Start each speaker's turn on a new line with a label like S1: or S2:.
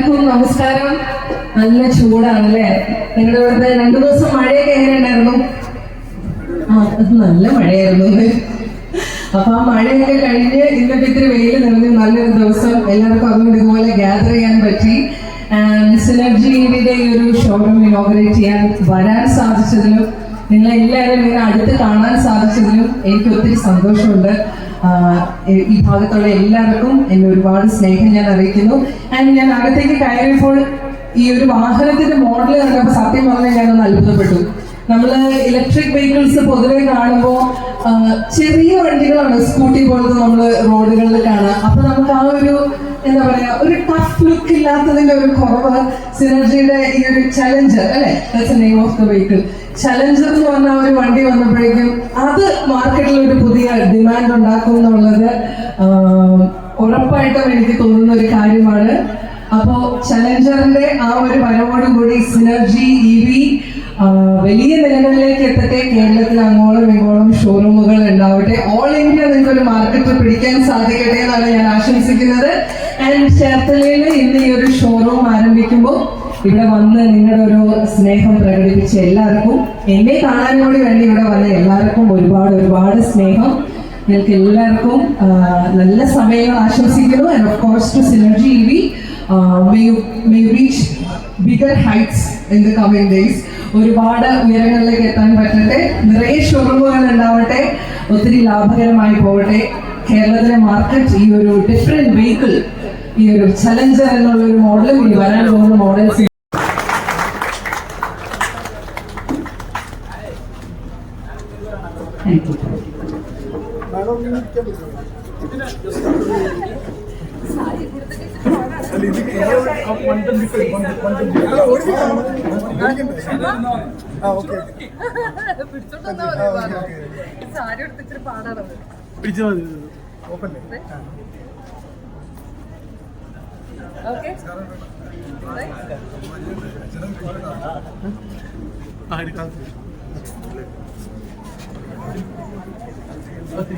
S1: എല്ലാവർക്കും നമസ്കാരം. നല്ല ചൂടാണല്ലേ? നിങ്ങളുടെ ഇവിടുത്തെ 2 ദിവസം മഴയൊക്കെ എങ്ങനെ ഉണ്ടായിരുന്നു? നല്ല മഴയായിരുന്നു. അപ്പൊ ആ മഴയൊക്കെ കഴിഞ്ഞ് ഇന്നത്തെ ഇത്തിരി വെയിൽ നിറഞ്ഞ് നല്ലൊരു ദിവസം എല്ലാവർക്കും അതുകൊണ്ട് ഇതുപോലെ ഗ്യാദർ ചെയ്യാൻ പറ്റി. സിനർജിയുടെ ഈ ഒരു ഷോറൂം ഇനോഗ്രേറ്റ് ചെയ്യാൻ വരാൻ സാധിച്ചതിലും നിങ്ങളെല്ലാവരും ഇങ്ങനെ അടുത്ത് കാണാൻ സാധിച്ചതിലും എനിക്ക് ഒത്തിരി സന്തോഷമുണ്ട്. ഈ ഭാഗത്തുള്ള എല്ലാവർക്കും എന്നെ ഒരുപാട് സ്നേഹം ഞാൻ അറിയിക്കുന്നു. ആൻഡ് ഞാൻ അകത്തേക്ക് കയറിയപ്പോൾ ഈ ഒരു വാഹനത്തിന്റെ മോഡൽ കണ്ടപ്പോൾ സത്യം പറഞ്ഞാൽ ഞാനൊന്ന് അത്ഭുതപ്പെട്ടു. നമ്മള് ഇലക്ട്രിക് വെഹിക്കിൾസ് പൊതുവെ കാണുമ്പോൾ ചെറിയ വണ്ടികളാണ്, സ്കൂട്ടി പോലത്തെ നമ്മള് റോഡുകളിൽ കാണാം. അപ്പൊ നമുക്ക് ആ ഒരു എന്താ പറയാ, ഒരു ടഫ് ലുക്ക് ഇല്ലാത്തതിന്റെ ഒരു കുറവ് സിനർജിയുടെ ഈ ഒരു ചലഞ്ചർ അല്ലെ, name of the vehicle challenger എന്ന് പറഞ്ഞ ഒരു വണ്ടി വന്നപ്പോഴേക്കും അത് മാർക്കറ്റിൽ ഒരു പുതിയ ഡിമാൻഡ് ഉണ്ടാക്കും എന്നുള്ളത് ഉറപ്പായിട്ടും എനിക്ക് തോന്നുന്ന ഒരു കാര്യമാണ്. അപ്പോ ചലഞ്ചറിന്റെ ആ ഒരു വരവോടുകൂടി സിനർജി EV വലിയ നിലകളിലേക്ക് എത്തട്ടെ. കേരളത്തിൽ അങ്ങോളം ഇങ്ങോളം ഷോറൂമുകൾ ഉണ്ടാവട്ടെ. ഓൾ ഇന്ത്യ നിങ്ങൾക്ക് ഒരു മാർക്കറ്റ് പിടിക്കാൻ സാധിക്കട്ടെ എന്നാണ് ഞാൻ ആശംസിക്കുന്നത്. ആൻഡ് ചേർത്തലയിൽ ഇന്ന് ഈ ഒരു ഷോറൂം ആരംഭിക്കുമ്പോൾ ഇവിടെ വന്ന് നിങ്ങളുടെ ഒരു സ്നേഹം പ്രകടിപ്പിച്ച എല്ലാവർക്കും, എന്നെ കാണാൻ കൂടി വേണ്ടി ഇവിടെ വന്ന എല്ലാവർക്കും ഒരുപാട് സ്നേഹം. നിങ്ങൾക്ക് എല്ലാവർക്കും നല്ല സമയങ്ങൾ ആശംസിക്കുന്നു. And of course to synergy EV may reach bigger heights in the coming days. ഒരുപാട് ഉയരങ്ങളിലേക്ക് എത്താൻ പറ്റട്ടെ. നിറയെ ഷോറൂമുകൾ ഉണ്ടാവട്ടെ. ഒത്തിരി ലാഭകരമായി പോകട്ടെ. കേരളത്തിലെ മാർക്കറ്റ് ഈ ഒരു ഡിഫറെന്റ് വെഹിക്കിൾ, ഈ ഒരു ചലഞ്ചർ എന്നുള്ള ഒരു മോഡലും ഇനി വരാൻ പോകുന്ന മോഡൽസ്
S2: ഓക്കെ